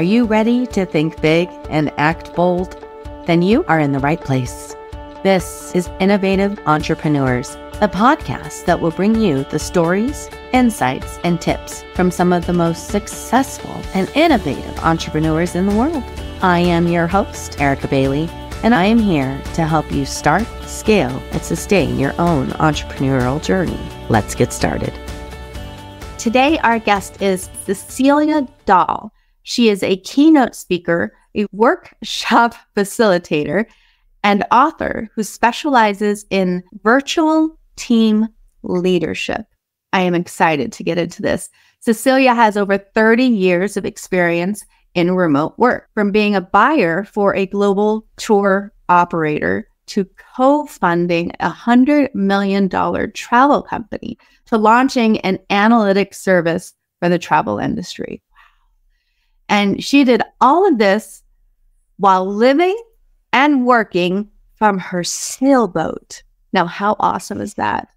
Are you ready to think big and act bold? Then you are in the right place. This is Innovative Entrepreneurs, a podcast that will bring you the stories, insights, and tips from some of the most successful and innovative entrepreneurs in the world. I am your host, Erica Bailey, and I am here to help you start, scale, and sustain your own entrepreneurial journey. Let's get started. Today, our guest is Cecilia Dahl. She is a keynote speaker, a workshop facilitator, and author who specializes in virtual team leadership. I am excited to get into this. Cecilia has over 30 years of experience in remote work, from being a buyer for a global tour operator to co-funding a $100 million travel company to launching an analytics service for the travel industry. And she did all of this while living and working from her sailboat. Now, how awesome is that?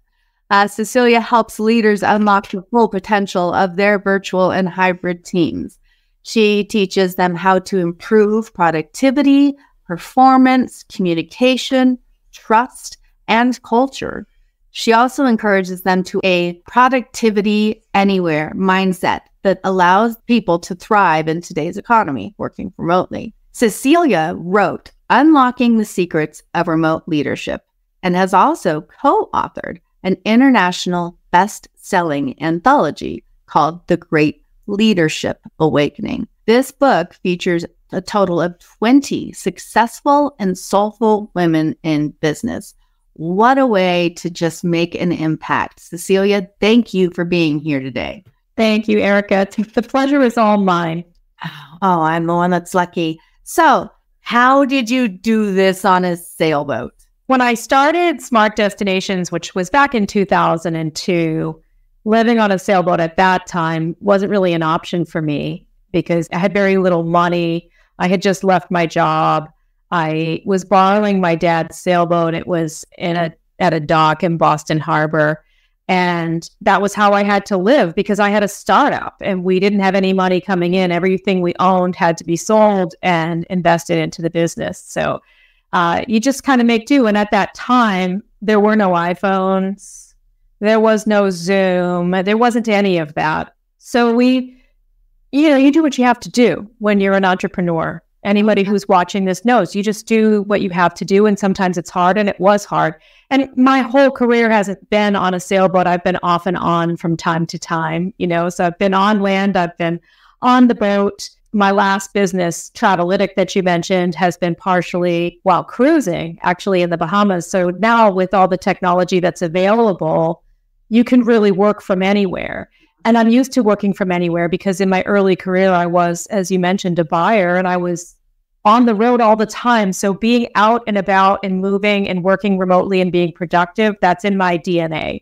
Cecilia helps leaders unlock the full potential of their virtual and hybrid teams. She teaches them how to improve productivity, performance, communication, trust, and culture. She also encourages them to a productivity anywhere mindset that allows people to thrive in today's economy, working remotely. Cecilia wrote Unlocking the Secrets of Remote Leadership and has also co-authored an international best-selling anthology called The Great Leadership Awakening. This book features a total of 20 successful and soulful women in business. What a way to just make an impact. Cecilia, thank you for being here today. Thank you, Erica. The pleasure is all mine. Oh, I'm the one that's lucky. So, how did you do this on a sailboat? When I started Smart Destinations, which was back in 2002, living on a sailboat at that time wasn't really an option for me because I had very little money. I had just left my job. I was borrowing my dad's sailboat. It was at a dock in Boston Harbor. And that was how I had to live because I had a startup and we didn't have any money coming in. Everything we owned had to be sold and invested into the business. So you just kind of make do. And at that time, there were no iPhones. There was no Zoom. There wasn't any of that. So you do what you have to do when you're an entrepreneur. Anybody who's watching this knows you just do what you have to do. And sometimes it's hard, and it was hard. And my whole career hasn't been on a sailboat. I've been off and on from time to time, so I've been on land. I've been on the boat. My last business, Travalytic, that you mentioned, has been partially while cruising, actually in the Bahamas. So now with all the technology that's available, you can really work from anywhere. And I'm used to working from anywhere because in my early career, I was, as you mentioned, a buyer, and I was on the road all the time. So being out and about and moving and working remotely and being productive, that's in my DNA.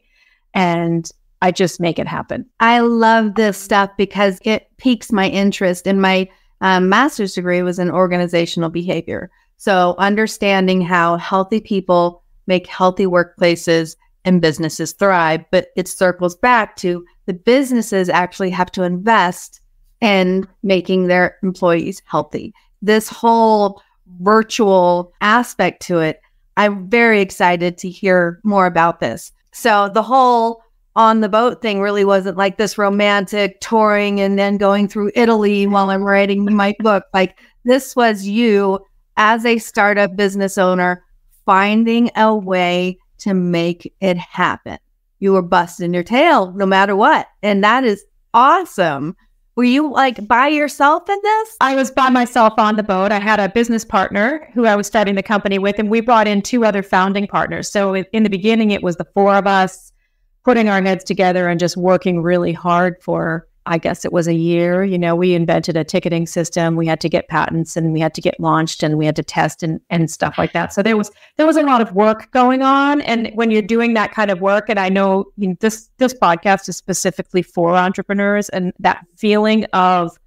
And I just make it happen. I love this stuff because it piques my interest. And my master's degree was in organizational behavior. So understanding how healthy people make healthy workplaces and businesses thrive, but it circles back to the businesses actually have to invest in making their employees healthy. This whole virtual aspect to it, I'm very excited to hear more about this. So the whole on the boat thing really wasn't like this romantic touring and then going through Italy while I'm writing my book. Like this was you as a startup business owner finding a way to make it happen. You were busting your tail no matter what. And that is awesome. Were you like by yourself in this? I was by myself on the boat. I had a business partner who I was starting the company with, and we brought in 2 other founding partners. So in the beginning, it was the 4 of us putting our heads together and just working really hard for, I guess it was a year. We invented a ticketing system. We had to get patents and we had to get launched and we had to test and stuff like that. So there was a lot of work going on. And when you're doing that kind of work, and I know, this podcast is specifically for entrepreneurs, and that feeling of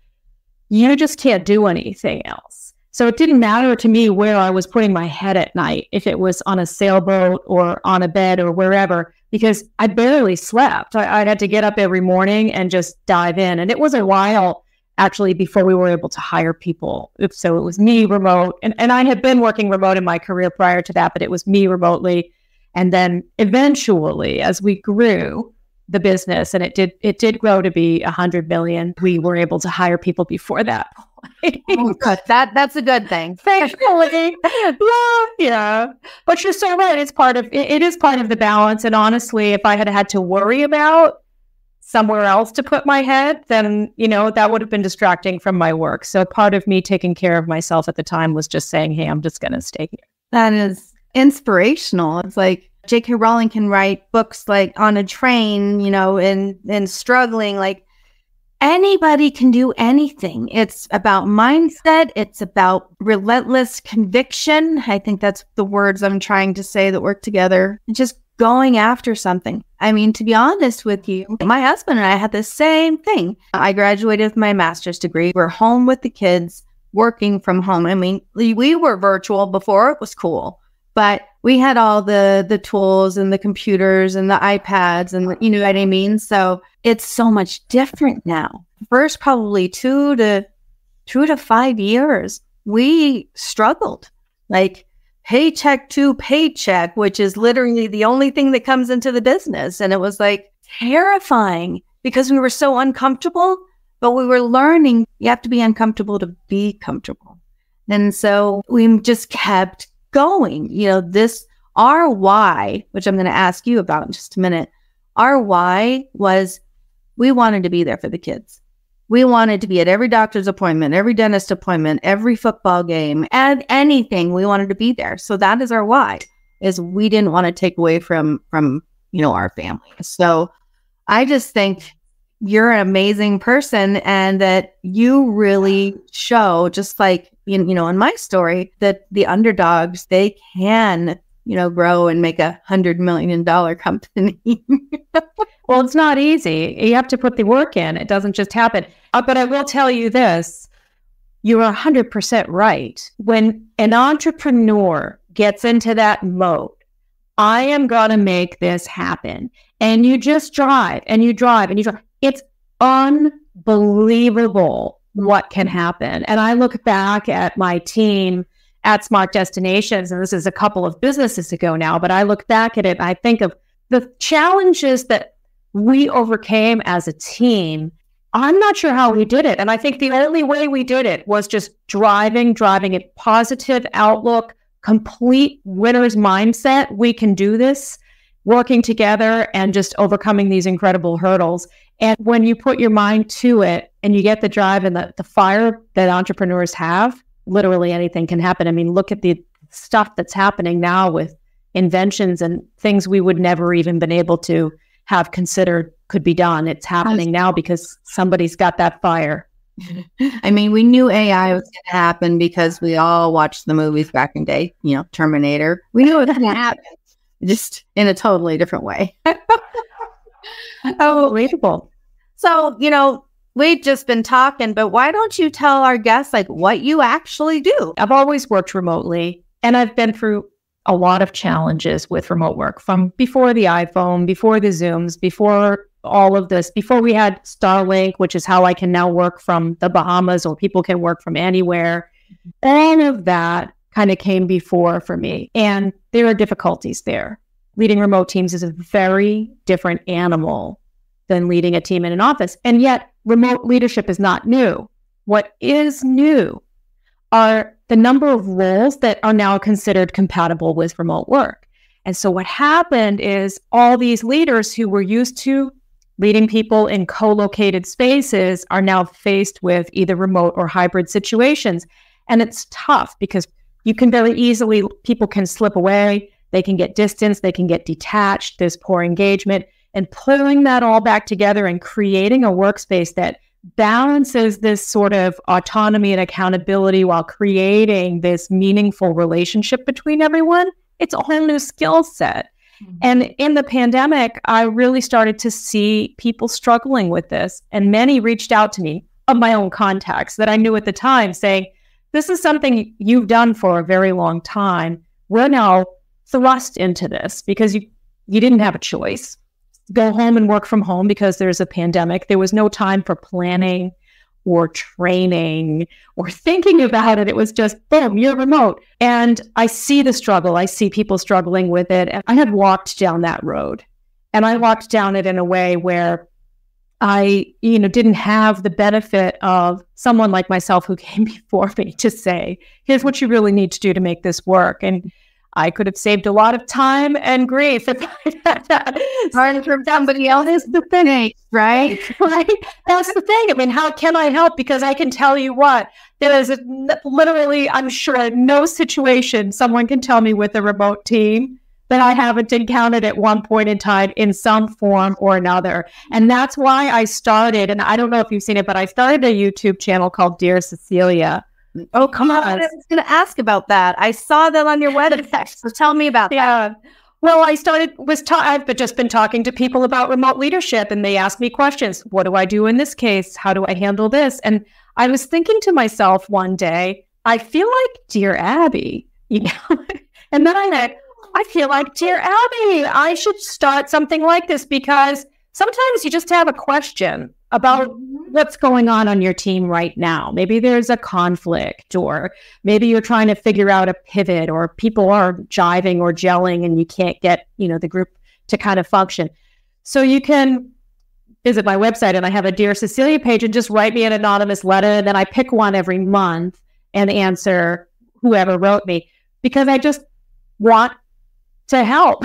you just can't do anything else. So it didn't matter to me where I was putting my head at night, if it was on a sailboat or on a bed or wherever, because I barely slept. I had to get up every morning and just dive in. And it was a while actually before we were able to hire people. So it was me remote. And I had been working remote in my career prior to that, but it was me remotely. And then eventually, as we grew the business, and it did grow to be 100 million, we were able to hire people before that. Oh, good. That's a good thing. Thankfully. Yeah. But you're so right. It is part of the balance. And honestly, if I had to worry about somewhere else to put my head, then, that would have been distracting from my work. So part of me taking care of myself at the time was just saying, hey, I'm just going to stay here. That is inspirational. It's like J.K. Rowling can write books like on a train, and struggling. Like anybody can do anything. It's about mindset. It's about relentless conviction. I think that's the words I'm trying to say that work together. And just going after something. I mean, to be honest with you, my husband and I had the same thing. I graduated with my master's degree. We're home with the kids, working from home. I mean, we were virtual before it was cool, but we had all the tools and the computers and the iPads and you know what I mean? So it's so much different now. First, probably 2 to 5 years, we struggled. Like paycheck to paycheck, which is literally the only thing that comes into the business. And it was like terrifying because we were so uncomfortable, but we were learning you have to be uncomfortable to be comfortable. And so we just kept going. Our why, which I'm going to ask you about in just a minute, our why was we wanted to be there for the kids. We wanted to be at every doctor's appointment, every dentist appointment, every football game, and anything. We wanted to be there. So that is our why, is we didn't want to take away from our family. So I just think you're an amazing person and that you really show, just like, in my story, that the underdogs, they can, grow and make $100 million company. Well, it's not easy. You have to put the work in. It doesn't just happen. But I will tell you this, you're 100% right. When an entrepreneur gets into that mode, I am going to make this happen. And you just drive and you drive and you drive. It's unbelievable what can happen. And I look back at my team at Smart Destinations, and this is a couple of businesses ago now, but I look back at it and I think of the challenges that we overcame as a team. I'm not sure how we did it. And I think the only way we did it was just driving a positive outlook, complete winner's mindset. We can do this, working together and just overcoming these incredible hurdles. And when you put your mind to it and you get the drive and the fire that entrepreneurs have, literally anything can happen. I mean, look at the stuff that's happening now with inventions and things we would never even been able to have considered could be done. It's happening now because somebody's got that fire. I mean, we knew AI was going to happen because we all watched the movies back in the day, Terminator. We knew it was going to happen, just in a totally different way. Oh, unbelievable. So, we've just been talking, but why don't you tell our guests what you actually do? I've always worked remotely, and I've been through a lot of challenges with remote work, from before the iPhone, before the Zooms, before all of this, before we had Starlink, which is how I can now work from the Bahamas, or people can work from anywhere. All of that kind of came before for me. And there are difficulties there. Leading remote teams is a very different animal than leading a team in an office. And yet remote leadership is not new. What is new are the number of roles that are now considered compatible with remote work. And so what happened is all these leaders who were used to leading people in co-located spaces are now faced with either remote or hybrid situations. And it's tough because you can very easily, people can slip away, they can get distance, they can get detached, there's poor engagement, and pulling that all back together and creating a workspace that balances this sort of autonomy and accountability while creating this meaningful relationship between everyone, it's a whole new skill set. Mm-hmm. And in the pandemic, I really started to see people struggling with this. And many reached out to me, of my own contacts that I knew at the time, saying, this is something you've done for a very long time. We're now thrust into this because you didn't have a choice. Go home and work from home because there's a pandemic. There was no time for planning or training or thinking about it. It was just, boom, you're remote. And I see the struggle. I see people struggling with it. And I had walked down that road. And I walked down it in a way where I, didn't have the benefit of someone like myself who came before me to say, here's what you really need to do to make this work. And I could have saved a lot of time and grief if I had that. Learn from somebody else is the thing, right? Right? That's the thing. I mean, how can I help? Because I can tell you what, there is literally, I'm sure, no situation someone can tell me with a remote team that I haven't encountered at one point in time in some form or another. And that's why I started, and I don't know if you've seen it, but I started a YouTube channel called Dear Cecilia. Oh, come on. I was going to ask about that. I saw that on your website. So tell me about that. Yeah. Well, I've just been talking to people about remote leadership, and they ask me questions. What do I do in this case? How do I handle this? And I was thinking to myself one day, I feel like Dear Abby, and then I feel like, Dear Abby, I should start something like this, because sometimes you just have a question about what's going on your team right now. Maybe there's a conflict, or maybe you're trying to figure out a pivot, or people are jiving or gelling and you can't get, the group to kind of function. So you can visit my website, and I have a Dear Cecilia page, and just write me an anonymous letter. And then I pick one every month and answer whoever wrote me, because I just want to help,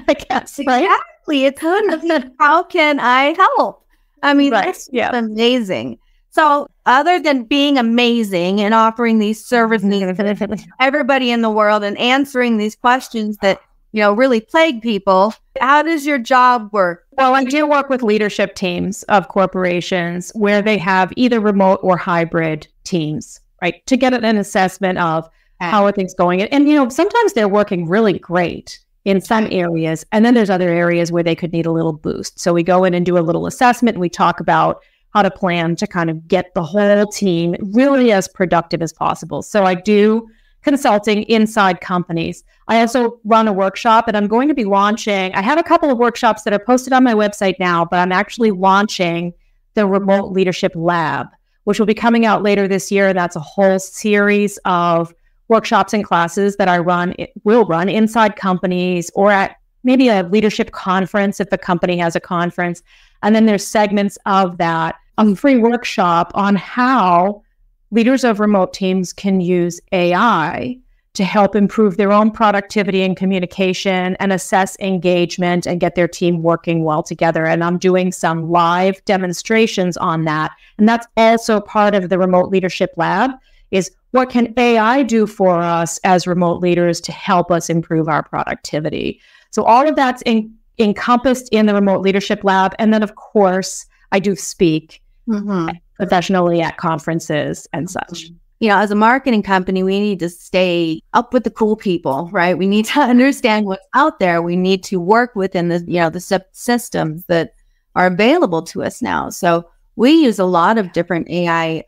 I guess, right? Exactly. It's how can I help? I mean, right. That's amazing. So other than being amazing and offering these services to everybody in the world and answering these questions that, really plague people, how does your job work? Well, I do work with leadership teams of corporations where they have either remote or hybrid teams, right? To get an assessment of how are things going. And sometimes they're working really great in some areas, and then there's other areas where they could need a little boost. So we go in and do a little assessment, and we talk about how to plan to kind of get the whole team really as productive as possible. So I do consulting inside companies. I also run a workshop, and I'm going to be launching, I have a couple of workshops that are posted on my website now, but I'm actually launching the Remote Leadership Lab, which will be coming out later this year. And that's a whole series of workshops and classes that I will run inside companies, or at maybe a leadership conference if the company has a conference. And then there's segments of that, a free workshop on how leaders of remote teams can use AI to help improve their own productivity and communication and assess engagement and get their team working well together. And I'm doing some live demonstrations on that. And that's also part of the Remote Leadership Lab, is what can AI do for us as remote leaders to help us improve our productivity? So all of that's encompassed in the Remote Leadership Lab. And then, of course, I do speak professionally at conferences and such. As a marketing company, we need to stay up with the cool people, right? We need to understand what's out there. We need to work within the systems that are available to us now. So we use a lot of different AI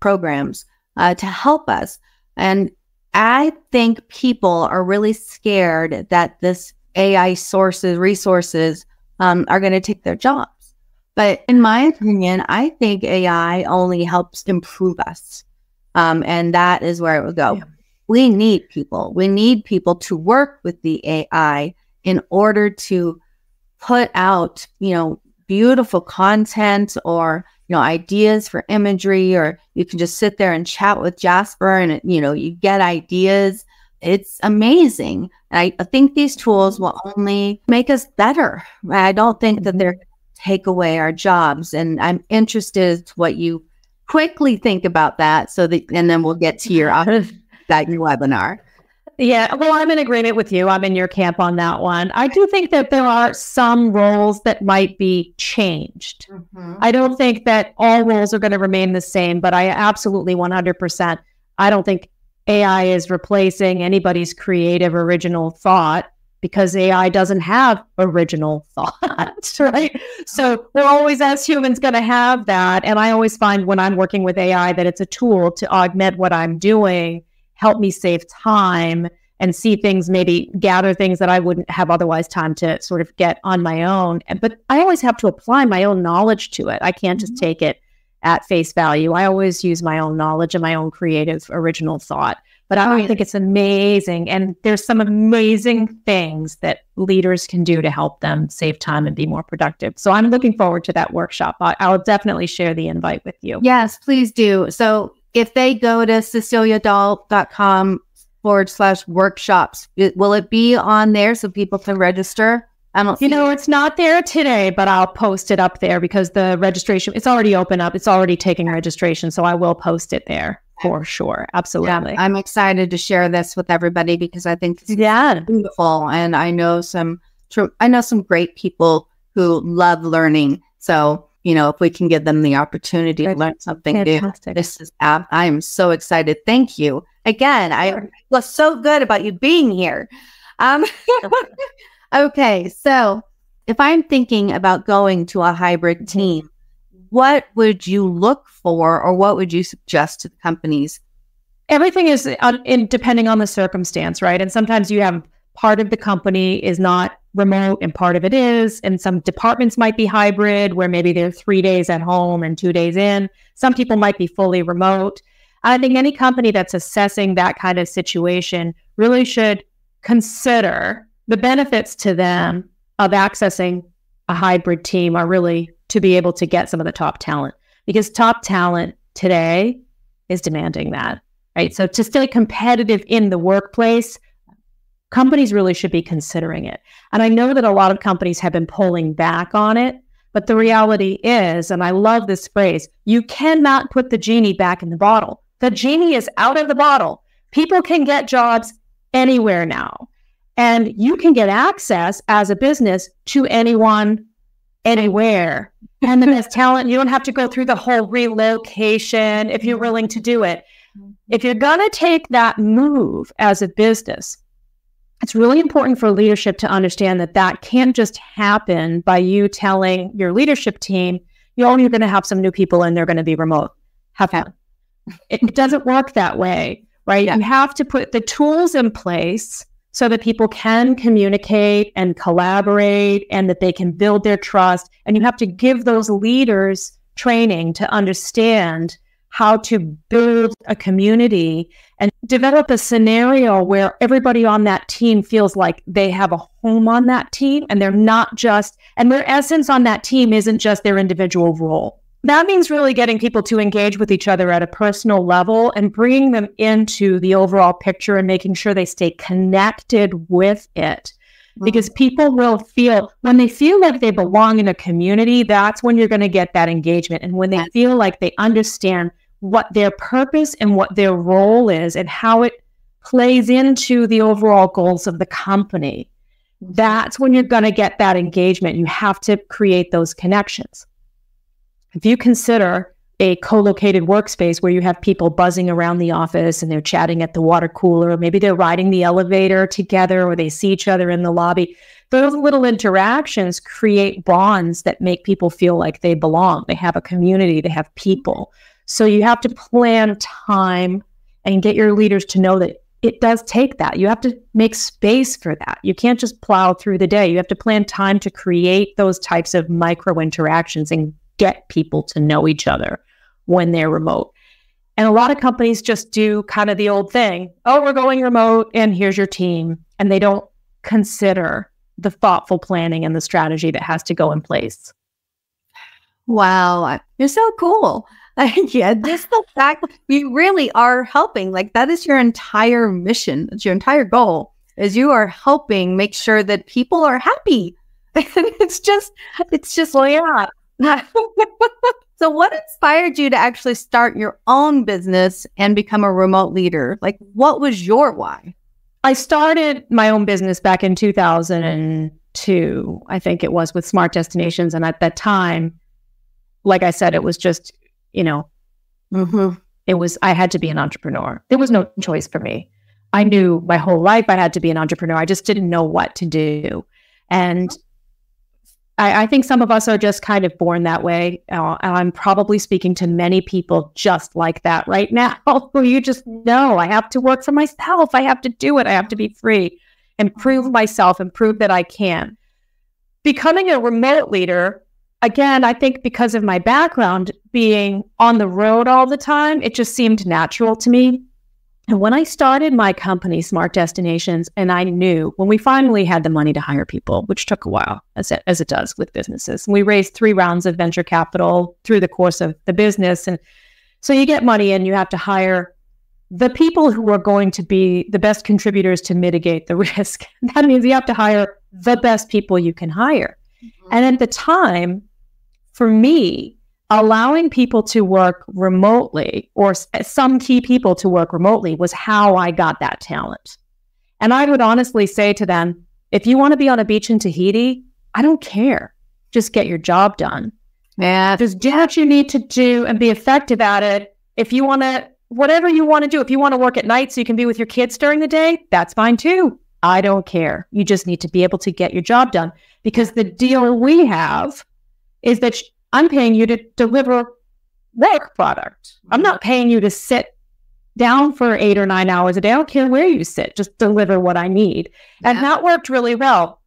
programs to help us. And I think people are really scared that this AI resources are going to take their jobs. But in my opinion, I think AI only helps improve us. And that is where it would go. Yeah. We need people. We need people to work with the AI in order to put out, beautiful content, or ideas for imagery, or you can just sit there and chat with Jasper and, you get ideas. It's amazing. I think these tools will only make us better. I don't think that they're going to take away our jobs. And I'm interested to what you quickly think about that, and then we'll get to your webinar. Yeah, well, I'm in agreement with you. I'm in your camp on that one. I do think that there are some roles that might be changed. I don't think that all roles are going to remain the same, but I absolutely 100%. I don't think AI is replacing anybody's creative, original thought, because AI doesn't have original thought, right? So we're always, as humans, going to have that. And I always find when I'm working with AI that it's a tool to augment what I'm doing, help me save time, and see things, maybe gather things that I wouldn't have otherwise time to sort of get on my own. But I always have to apply my own knowledge to it. I can't just take it at face value. I always use my own knowledge and my own creative original thought. But I think it's amazing. And there's some amazing things that leaders can do to help them save time and be more productive. So I'm looking forward to that workshop. I'll definitely share the invite with you. Yes, please do. So if they go to ceciliadahl.com/workshops, will it be on there so people can register? I don't it's not there today, but I'll post it up there because the registration, it's already open up. It's already taking registration. So I will post it there. For sure. Absolutely. Yeah, I'm excited to share this with everybody because I think this is beautiful. And I know some great people who love learning. So, if we can give them the opportunity to learn something new, I am so excited. Thank you. Again, I feel so good about you being here. Okay. So if I'm thinking about going to a hybrid team, what would you look for or what would you suggest to the companies? Everything is depending on the circumstance, right? And sometimes you have part of the company is not remote and part of it is. And some departments might be hybrid where maybe they're 3 days at home and 2 days in. Some people might be fully remote. I think any company that's assessing that kind of situation really should consider the benefits to them of accessing a hybrid team are really to be able to get some of the top talent, because top talent today is demanding that, right? So to stay competitive in the workplace, companies really should be considering it. And I know that a lot of companies have been pulling back on it, but the reality is, and I love this phrase, you cannot put the genie back in the bottle. The genie is out of the bottle. People can get jobs anywhere now. And you can get access as a business to anyone, anywhere. And then as talent, you don't have to go through the whole relocation if you're willing to do it. If you're going to take that move as a business, it's really important for leadership to understand that that can't just happen by you telling your leadership team, you're going to have some new people and they're going to be remote. Have fun. It doesn't work that way, right? Yeah. You have to put the tools in place so that people can communicate and collaborate and that they can build their trust. And you have to give those leaders training to understand how to build a community and develop a scenario where everybody on that team feels like they have a home on that team and they're not just, and their essence on that team isn't just their individual role. That means really getting people to engage with each other at a personal level and bringing them into the overall picture and making sure they stay connected with it. Because people will feel, when they feel like they belong in a community, that's when you're going to get that engagement. And when they feel like they understand what their purpose and what their role is and how it plays into the overall goals of the company, that's when you're going to get that engagement. You have to create those connections. If you consider a co-located workspace where you have people buzzing around the office and they're chatting at the water cooler, or maybe they're riding the elevator together or they see each other in the lobby, those little interactions create bonds that make people feel like they belong. They have a community, they have people. So you have to plan time and get your leaders to know that it does take that. You have to make space for that. You can't just plow through the day. You have to plan time to create those types of micro interactions and get people to know each other when they're remote. And a lot of companies just do kind of the old thing. Oh, we're going remote and here's your team. And they don't consider the thoughtful planning and the strategy that has to go in place. Wow. You're so cool. Yeah, just the fact you really are helping, like that is your entire mission. It's your entire goal is you are helping make sure that people are happy. it's just, well, yeah. So what inspired you to actually start your own business and become a remote leader? Like, what was your why? I started my own business back in 2002, I think it was, with Smart Destinations. And at that time, like I said, it was just, it was, I had to be an entrepreneur. There was no choice for me. I knew my whole life I had to be an entrepreneur. I just didn't know what to do. And I think some of us are just kind of born that way. I'm probably speaking to many people just like that right now, where you just know I have to work for myself. I have to do it. I have to be free and prove myself and prove that I can. Becoming a remote leader again, I think because of my background being on the road all the time, it just seemed natural to me. And when I started my company, Smart Destinations, and I knew when we finally had the money to hire people, which took a while, as it does with businesses, and we raised 3 rounds of venture capital through the course of the business. And so you get money and you have to hire the people who are going to be the best contributors to mitigate the risk. That means you have to hire the best people you can hire. Mm-hmm. And at the time, for me, allowing people to work remotely, or some key people to work remotely, was how I got that talent. And I would honestly say to them, if you want to be on a beach in Tahiti, I don't care. Just get your job done. Yeah. Just do what you need to do and be effective at it. If you want to, whatever you want to do, if you want to work at night so you can be with your kids during the day, that's fine too. I don't care. You just need to be able to get your job done, because the deal we have is that I'm paying you to deliver work product. I'm not paying you to sit down for 8 or 9 hours a day. I don't care where you sit, just deliver what I need. And that worked really well.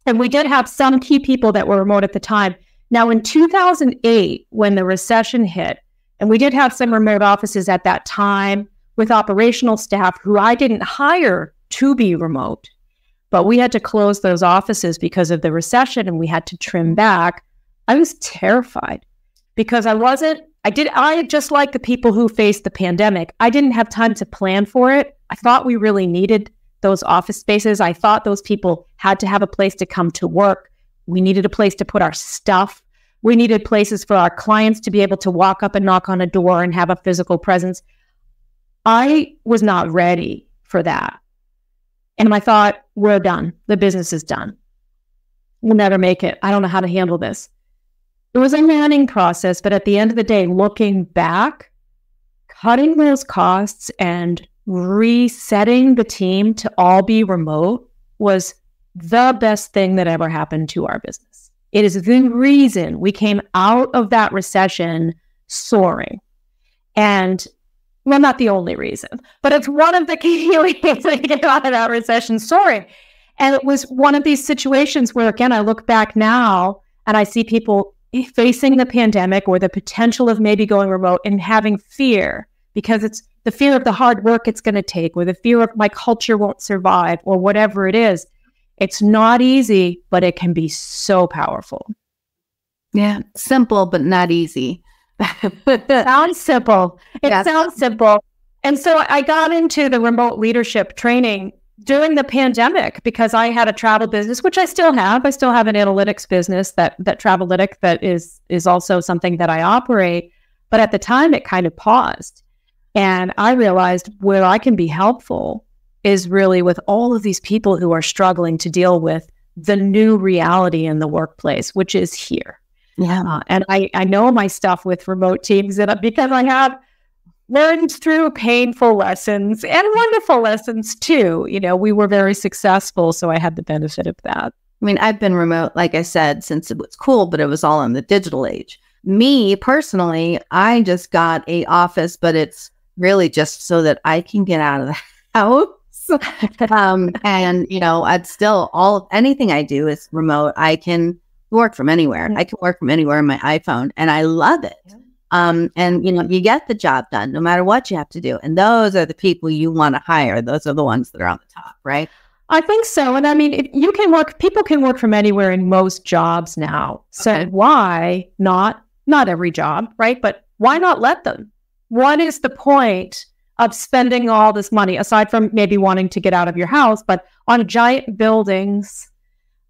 And we did have some key people that were remote at the time. Now, in 2008, when the recession hit, and we did have some remote offices at that time with operational staff who I didn't hire to be remote, but we had to close those offices because of the recession, and we had to trim back. I was terrified because I just like the people who faced the pandemic. I didn't have time to plan for it. I thought we really needed those office spaces. I thought those people had to have a place to come to work. We needed a place to put our stuff. We needed places for our clients to be able to walk up and knock on a door and have a physical presence. I was not ready for that. And I thought, we're done. The business is done. We'll never make it. I don't know how to handle this. It was a learning process, but at the end of the day, looking back, cutting those costs and resetting the team to all be remote was the best thing that ever happened to our business. It is the reason we came out of that recession soaring. And, well, not the only reason, but it's one of the key reasons we came out of that recession soaring. And it was one of these situations where, again, I look back now and I see people facing the pandemic or the potential of maybe going remote and having fear, because it's the fear of the hard work it's going to take, or the fear of my culture won't survive, or whatever it is. It's not easy, but it can be so powerful. Yeah, simple, but not easy. Sounds simple. It sounds simple. And so I got into the remote leadership training during the pandemic because I had a travel business, which I still have. I still have an analytics business, that Travalytic, that is also something that I operate. But at the time, it kind of paused. And I realized where I can be helpful is really with all of these people who are struggling to deal with the new reality in the workplace, which is here. Yeah. And I know my stuff with remote teams because I have learned through painful lessons and wonderful lessons too. You know, we were very successful, so I had the benefit of that. I mean, I've been remote, like I said, since it was cool, but it was all in the digital age. Me personally, I just got a office, but it's really just so that I can get out of the house. And, you know, I'd still, anything I do is remote. I can work from anywhere. I can work from anywhere on my iPhone, and I love it. And, you know, you get the job done no matter what you have to do. And those are the people you want to hire. Those are the ones that are on the top, right? I think so. And I mean, people can work from anywhere in most jobs now. So why not every job, right? But why not let them? What is the point of spending all this money, aside from maybe wanting to get out of your house, but on giant buildings,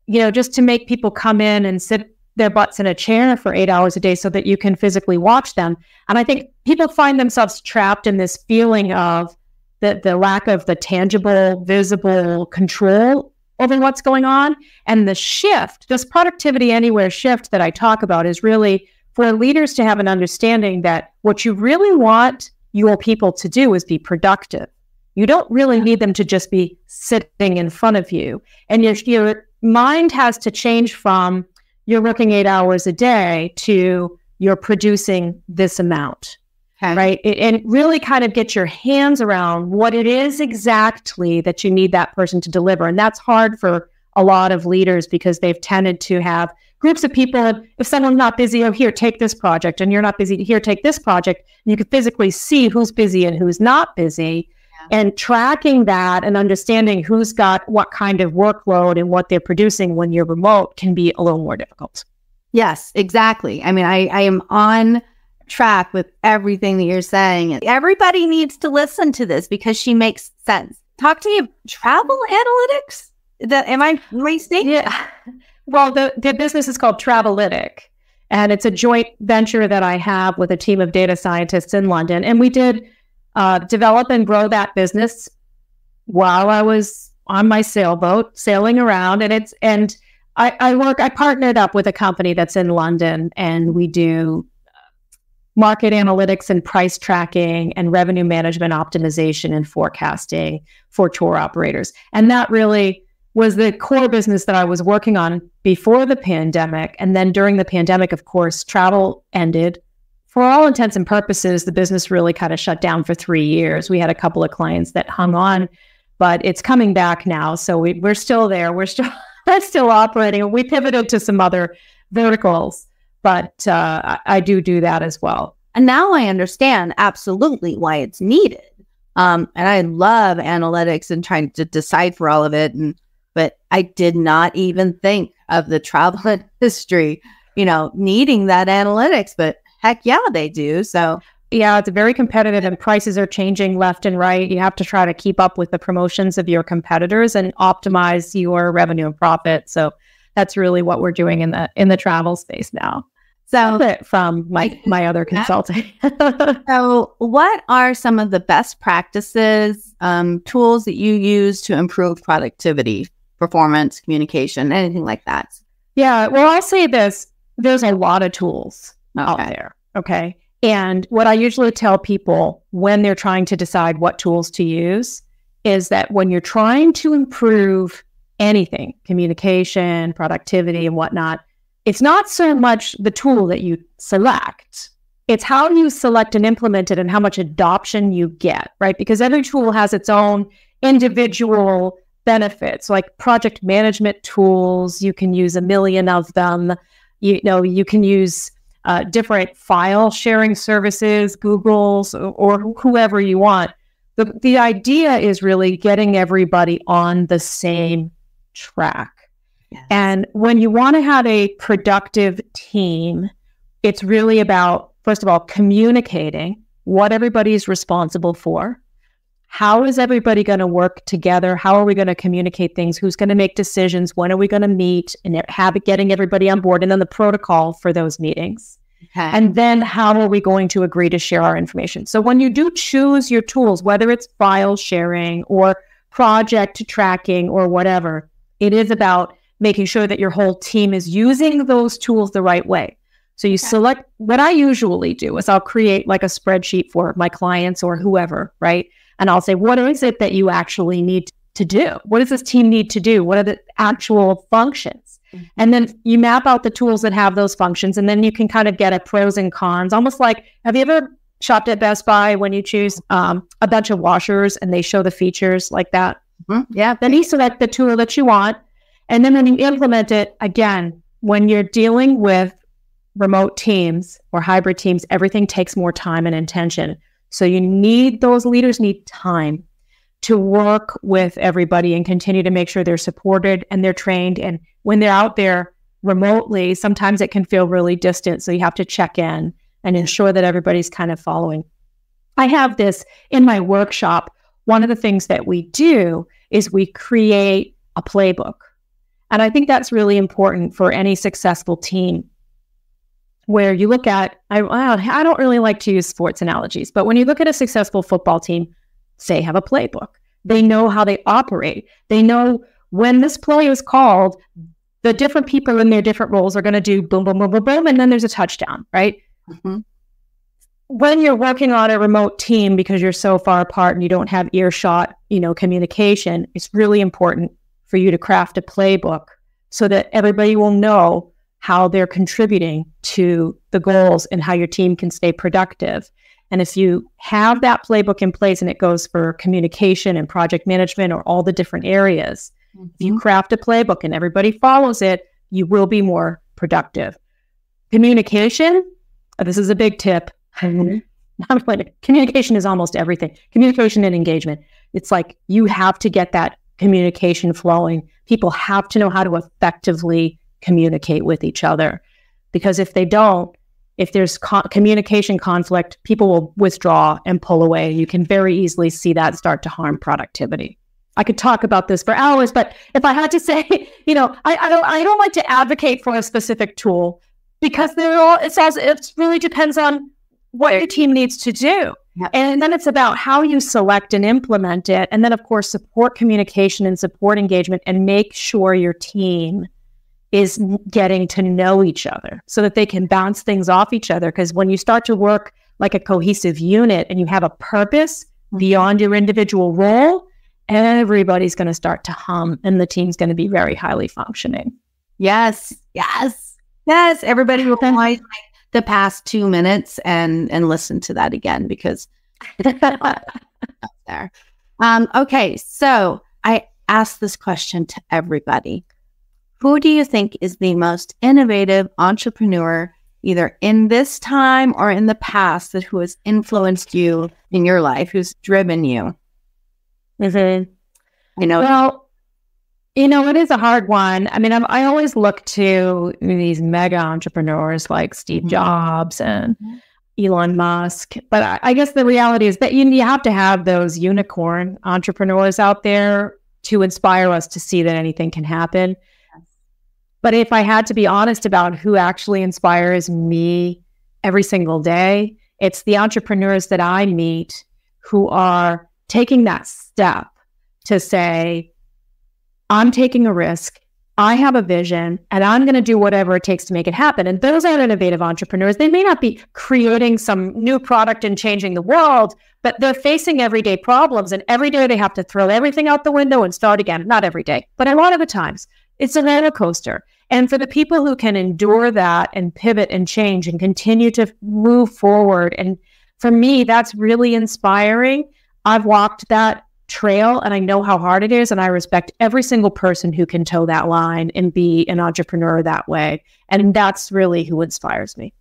you know, just to make people come in and sit their butts in a chair for 8 hours a day so that you can physically watch them. And I think people find themselves trapped in this feeling of the lack of the tangible, visible control over what's going on. And the shift, this productivity anywhere shift that I talk about, is really for leaders to have an understanding that what you really want your people to do is be productive. You don't really need them to just be sitting in front of you. And your mind has to change from you're working 8 hours a day to you're producing this amount, right? And really kind of get your hands around what it is exactly that you need that person to deliver. And that's hard for a lot of leaders because they've tended to have groups of people. If someone's not busy, oh, here, take this project, and you're not busy, here, take this project. And you can physically see who's busy and who's not busy. And tracking that and understanding who's got what kind of workload and what they're producing when you're remote can be a little more difficult. Yes, exactly. I mean, I am on track with everything that you're saying. Everybody needs to listen to this because she makes sense. Talk to me. Travel analytics? Am I racing? Yeah. Well, the business is called Travelytic, and it's a joint venture that I have with a team of data scientists in London. And we did develop and grow that business while I was on my sailboat sailing around. And I partnered up with a company that's in London, and we do market analytics and price tracking and revenue management optimization and forecasting for tour operators. And that really was the core business that I was working on before the pandemic. And then during the pandemic, of course, travel ended. For all intents and purposes, the business really kind of shut down for 3 years. We had a couple of clients that hung on, but it's coming back now. So we're still there. We're still operating. We pivoted to some other verticals, but I do that as well. And now I understand absolutely why it's needed. And I love analytics and trying to decipher all of it. But I did not even think of the travel industry, needing that analytics. But heck yeah, they do. So yeah, it's very competitive and prices are changing left and right. You have to try to keep up with the promotions of your competitors and optimize your revenue and profit. So that's really what we're doing in the travel space now. So from my other consulting. So what are some of the best practices, tools that you use to improve productivity, performance, communication, anything like that? Yeah, well, I'll say this. There's a lot of tools out there. Okay. And what I usually tell people when they're trying to decide what tools to use is that when you're trying to improve anything, communication, productivity, and whatnot, it's not so much the tool that you select. It's how you select and implement it and how much adoption you get, right? Because every tool has its own individual benefits, like project management tools. You can use a million of them. You can use different file sharing services, Google's or whoever you want. The idea is really getting everybody on the same track. Yes. And when you want to have a productive team, it's really about, first of all, communicating what everybody's responsible for. How is everybody going to work together? How are we going to communicate things? Who's going to make decisions? When are we going to meet? And getting everybody on board, and then the protocol for those meetings. Okay. And then how are we going to agree to share our information? So when you do choose your tools, whether it's file sharing or project tracking or whatever, it is about making sure that your whole team is using those tools the right way. So you select, what I usually do is I'll create like a spreadsheet for my clients or whoever, right? And I'll say, what is it that you actually need to do? What does this team need to do? What are the actual functions? Mm-hmm. And then you map out the tools that have those functions, and then you can kind of get a pros and cons. Almost like, have you ever shopped at Best Buy when you choose a bunch of washers and they show the features like that? Mm-hmm. Yeah. Then you select the tool that you want. And then when you implement it, again, when you're dealing with remote teams or hybrid teams, everything takes more time and attention. So those leaders need time to work with everybody and continue to make sure they're supported and they're trained. And when they're out there remotely, sometimes it can feel really distant. So you have to check in and ensure that everybody's kind of following. I have this in my workshop. One of the things that we do is we create a playbook. And I think that's really important for any successful team, where you look at, I don't really like to use sports analogies, but when you look at a successful football team, they have a playbook. They know how they operate. They know when this play is called, the different people in their different roles are going to do boom, boom, boom, boom, boom, and then there's a touchdown, right? Mm-hmm. When you're working on a remote team, because you're so far apart and you don't have earshot, communication, it's really important for you to craft a playbook so that everybody will know how they're contributing to the goals and how your team can stay productive. And if you have that playbook in place, and it goes for communication and project management or all the different areas, if you craft a playbook and everybody follows it, you will be more productive. Communication, this is a big tip. Communication is almost everything. Communication and engagement. It's like you have to get that communication flowing. People have to know how to effectively communicate with each other, because if they don't, if there's communication conflict, people will withdraw and pull away. You can very easily see that start to harm productivity. I could talk about this for hours, but if I had to say, I don't like to advocate for a specific tool, because it really depends on what your team needs to do. Yep. And then it's about how you select and implement it. And then, of course, support communication and support engagement, and make sure your team is getting to know each other so that they can bounce things off each other. Because when you start to work like a cohesive unit and you have a purpose beyond your individual role, everybody's going to start to hum and the team's going to be very highly functioning. Yes. Everybody will pause the past 2 minutes and listen to that again, because there. Okay, so I asked this question to everybody. Who do you think is the most innovative entrepreneur, either in this time or in the past, who has influenced you in your life, who's driven you? Mm-hmm. It is a hard one. I mean, I always look to these mega entrepreneurs like Steve Jobs and Elon Musk. But I guess the reality is that you have to have those unicorn entrepreneurs out there to inspire us to see that anything can happen. But if I had to be honest about who actually inspires me every single day, it's the entrepreneurs that I meet who are taking that step to say, I'm taking a risk, I have a vision, and I'm going to do whatever it takes to make it happen. And those are innovative entrepreneurs. They may not be creating some new product and changing the world, but they're facing everyday problems. And every day they have to throw everything out the window and start again. Not every day, but a lot of the times. It's a roller coaster. And for the people who can endure that and pivot and change and continue to move forward, and for me, that's really inspiring. I've walked that trail and I know how hard it is, and I respect every single person who can toe that line and be an entrepreneur that way. And that's really who inspires me.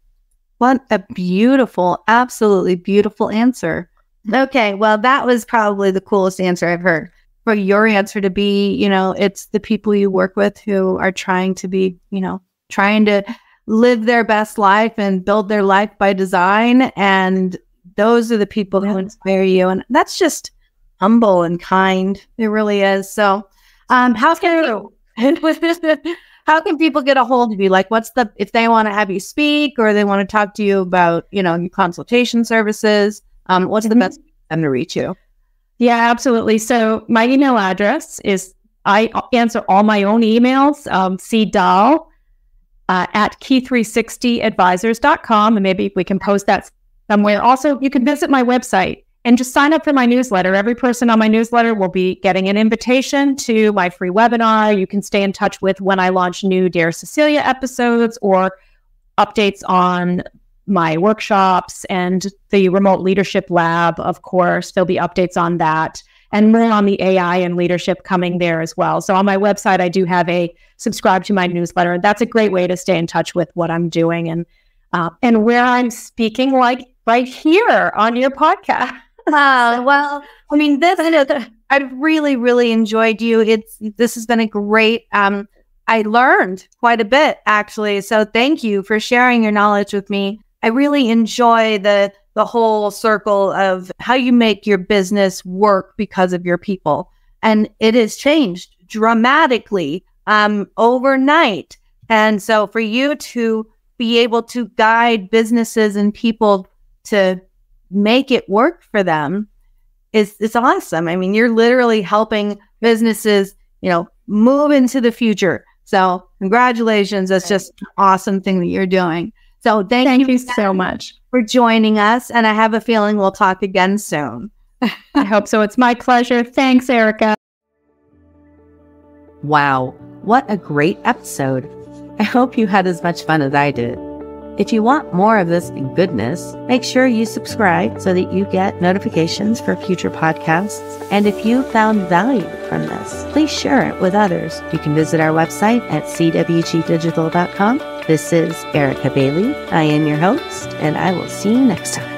What a beautiful, absolutely beautiful answer. Okay, well, that was probably the coolest answer I've heard. For your answer to be, it's the people you work with who are trying to be, trying to live their best life and build their life by design. And those are the people who inspire you. And that's just humble and kind. It really is. So how can people get a hold of you? Like, if they want to have you speak or they want to talk to you about, your consultation services, what's the best time to reach you? Yeah, absolutely. So my email address is, I answer all my own emails, cdahl at key360advisors.com. And maybe we can post that somewhere. Also, you can visit my website and just sign up for my newsletter. Every person on my newsletter will be getting an invitation to my free webinar. You can stay in touch with when I launch new Dear Cecilia episodes or updates on my workshops and the remote leadership lab. Of course, there'll be updates on that and more on the AI and leadership coming there as well. So on my website, I do have a subscribe to my newsletter. And that's a great way to stay in touch with what I'm doing and where I'm speaking, like right here on your podcast. Well, I mean, I've really, really enjoyed you. This has been a great, I learned quite a bit, actually. So thank you for sharing your knowledge with me. I really enjoy the whole circle of how you make your business work because of your people. And it has changed dramatically overnight. And so for you to be able to guide businesses and people to make it work for them it's awesome. I mean, you're literally helping businesses, move into the future. So congratulations. That's just an awesome thing that you're doing. So thank you so much for joining us. And I have a feeling we'll talk again soon. I hope so. It's my pleasure. Thanks, Erica. Wow, what a great episode. I hope you had as much fun as I did. If you want more of this goodness, make sure you subscribe so that you get notifications for future podcasts. And if you found value from this, please share it with others. You can visit our website at cwgdigital.com This is Erica Bailey. I am your host, and I will see you next time.